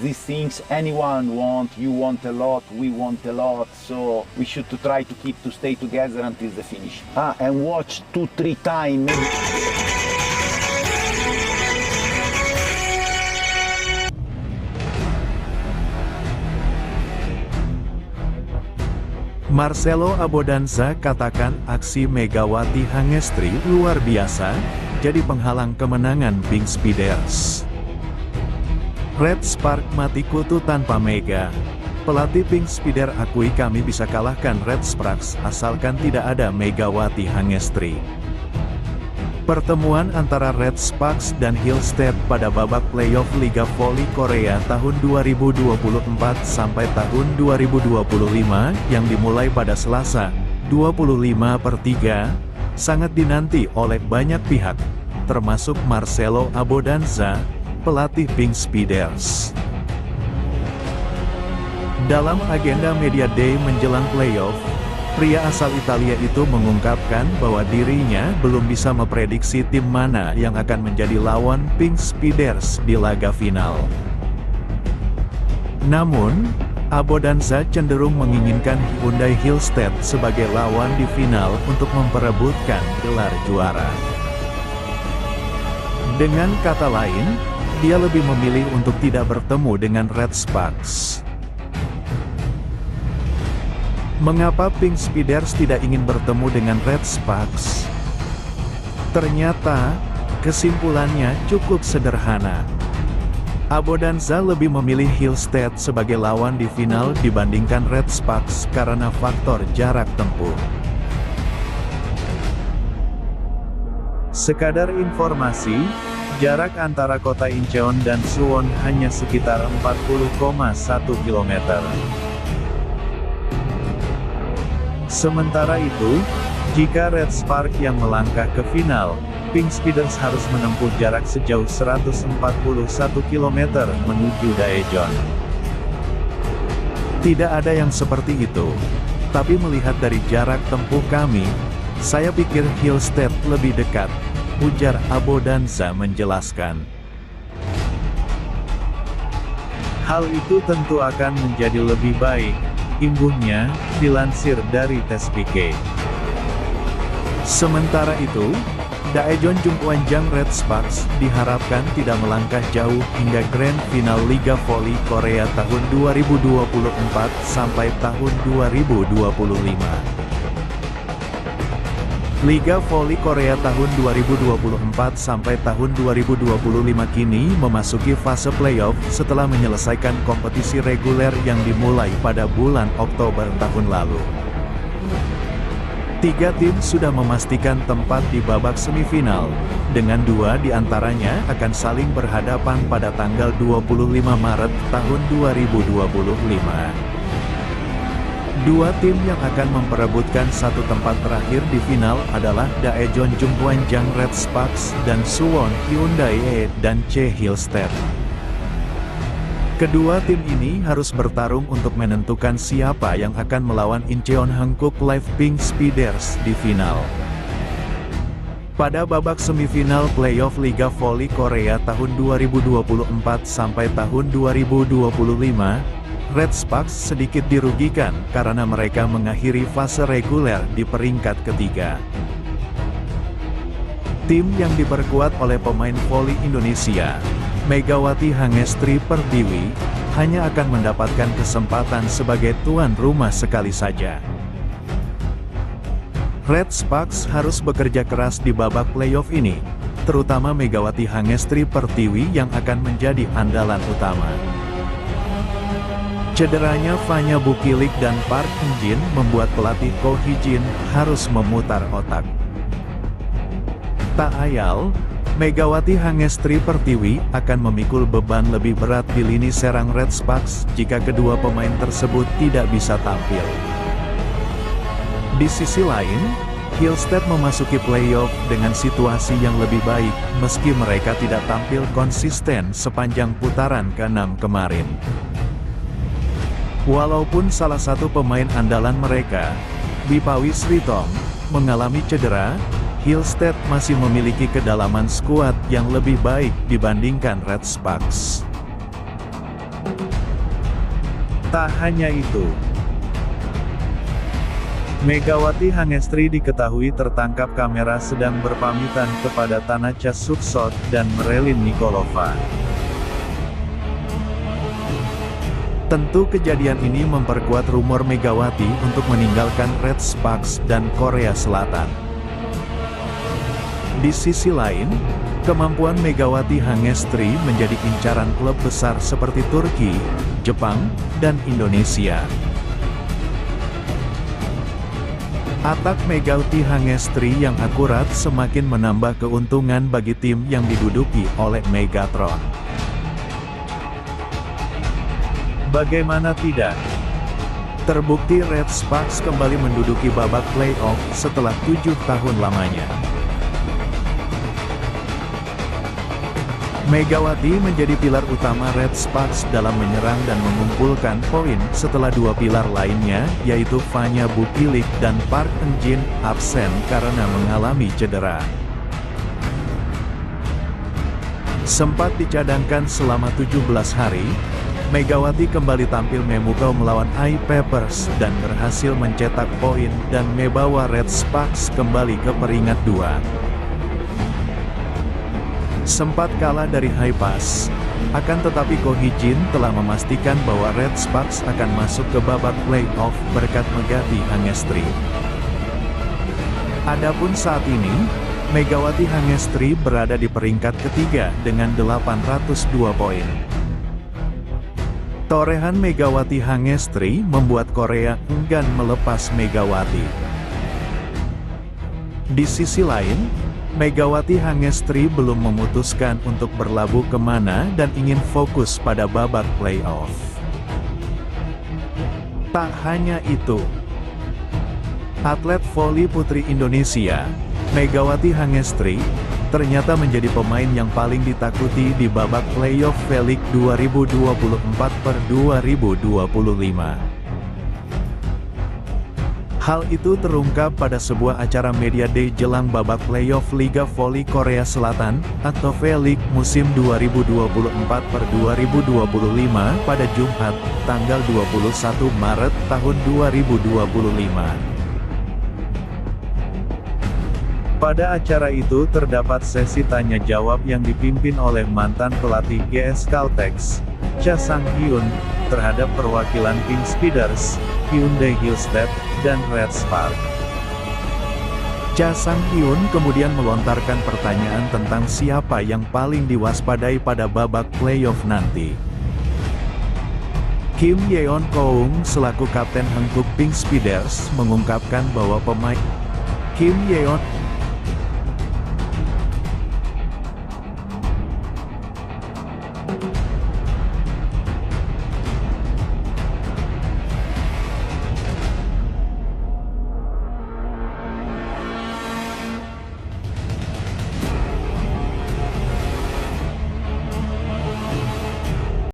these things anyone want, you want a lot, we want a lot, so we should to try to stay together until the finish. And watch 2-3 times. Marcelo Abodanza katakan aksi Megawati Hangestri luar biasa, jadi penghalang kemenangan Pink Speeders. Red Spark mati kutu tanpa Mega. Pelatih Pink Speeder akui kami bisa kalahkan Red Sparks asalkan tidak ada Megawati Hangestri. Pertemuan antara Red Sparks dan Hillstead pada babak playoff Liga Voli Korea tahun 2024 sampai tahun 2025 yang dimulai pada Selasa, 25/3, sangat dinanti oleh banyak pihak, termasuk Marcelo Abodanza, pelatih Pink Speeders. Dalam agenda Media Day menjelang playoff, pria asal Italia itu mengungkapkan bahwa dirinya belum bisa memprediksi tim mana yang akan menjadi lawan Pink Speeders di laga final. Namun, Abodanza cenderung menginginkan Hyundai Hillstead sebagai lawan di final untuk memperebutkan gelar juara. Dengan kata lain, dia lebih memilih untuk tidak bertemu dengan Red Sparks. Mengapa Pink Speeders tidak ingin bertemu dengan Red Sparks? Ternyata, kesimpulannya cukup sederhana. Abodanza lebih memilih Hillstead sebagai lawan di final dibandingkan Red Sparks karena faktor jarak tempuh. Sekadar informasi, jarak antara kota Incheon dan Suwon hanya sekitar 40,1 km. Sementara itu, jika Red Spark yang melangkah ke final, Pink Speeders harus menempuh jarak sejauh 141 km menuju Daejeon. Tidak ada yang seperti itu. Tapi melihat dari jarak tempuh kami, saya pikir Hillstead lebih dekat, ujar Abodanza menjelaskan. Hal itu tentu akan menjadi lebih baik, imbuhnya, dilansir dari TESPIK. Sementara itu, Daejeon Jungkwanjang Red Sparks diharapkan tidak melangkah jauh hingga Grand Final Liga Voli Korea tahun 2024 sampai tahun 2025. Liga Voli Korea tahun 2024 sampai tahun 2025 kini memasuki fase playoff setelah menyelesaikan kompetisi reguler yang dimulai pada bulan Oktober tahun lalu. 3 tim sudah memastikan tempat di babak semifinal, dengan 2 di antaranya akan saling berhadapan pada tanggal 25 Maret tahun 2025. 2 tim yang akan memperebutkan satu tempat terakhir di final adalah Daejeon Jungkwanjang Red Sparks dan Suwon Hyundai E dan C Hillstead. Kedua tim ini harus bertarung untuk menentukan siapa yang akan melawan Incheon Hankook Live Pink Speeders di final. Pada babak semifinal playoff Liga Voli Korea tahun 2024 sampai tahun 2025, Red Sparks sedikit dirugikan karena mereka mengakhiri fase reguler di peringkat ketiga. Tim yang diperkuat oleh pemain voli Indonesia, Megawati Hangestri Pertiwi, hanya akan mendapatkan kesempatan sebagai tuan rumah sekali saja. Red Sparks harus bekerja keras di babak playoff ini, terutama Megawati Hangestri Pertiwi yang akan menjadi andalan utama. Cederanya Fanya Bukilik dan Park Eun-jin membuat pelatih Ko Hee-jin harus memutar otak. Tak ayal, Megawati Hangestri Pertiwi akan memikul beban lebih berat di lini serang Red Sparks jika kedua pemain tersebut tidak bisa tampil. Di sisi lain, Hillstead memasuki playoff dengan situasi yang lebih baik meski mereka tidak tampil konsisten sepanjang putaran ke-6 kemarin. Walaupun salah satu pemain andalan mereka, Bipawi Sritong, mengalami cedera, Hillstead masih memiliki kedalaman skuad yang lebih baik dibandingkan Red Sparks. Tak hanya itu, Megawati Hangestri diketahui tertangkap kamera sedang berpamitan kepada Tanacha Suksot dan Marilyn Nikolova. Tentu kejadian ini memperkuat rumor Megawati untuk meninggalkan Red Sparks dan Korea Selatan. Di sisi lain, kemampuan Megawati Hangestri menjadi incaran klub besar seperti Turki, Jepang, dan Indonesia. Atak Megawati Hangestri yang akurat semakin menambah keuntungan bagi tim yang diduduki oleh Megatron. Bagaimana tidak? Terbukti Red Sparks kembali menduduki babak playoff setelah 7 tahun lamanya. Megawati menjadi pilar utama Red Sparks dalam menyerang dan mengumpulkan poin setelah dua pilar lainnya, yaitu Vanya Bukilik dan Park Eun-jin, absen karena mengalami cedera. Sempat dicadangkan selama 17 hari, Megawati kembali tampil memukau melawan I-Papers dan berhasil mencetak poin dan membawa Red Sparks kembali ke peringkat 2. Sempat kalah dari Haipas, akan tetapi Ko Hee-jin telah memastikan bahwa Red Sparks akan masuk ke babak playoff berkat Megawati Hangestri. Adapun saat ini, Megawati Hangestri berada di peringkat ketiga dengan 802 poin. Torehan Megawati Hangestri membuat Korea enggan melepas Megawati. Di sisi lain, Megawati Hangestri belum memutuskan untuk berlabuh kemana dan ingin fokus pada babak playoff. Tak hanya itu, atlet voli putri Indonesia, Megawati Hangestri, ternyata menjadi pemain yang paling ditakuti di babak playoff V-League 2024/2025. Hal itu terungkap pada sebuah acara Media Day jelang babak playoff Liga Voli Korea Selatan, atau V-League musim 2024/2025 pada Jumat, tanggal 21 Maret tahun 2025. Pada acara itu terdapat sesi tanya jawab yang dipimpin oleh mantan pelatih GS Caltex, Cha Sang-hyun, terhadap perwakilan Pink Speeders, Hyundai Hillstead, dan Red Spark. Cha Sang-hyun kemudian melontarkan pertanyaan tentang siapa yang paling diwaspadai pada babak playoff nanti. Kim Yeon-keung selaku kapten Hankook Pink Speeders mengungkapkan bahwa pemain Kim Yeon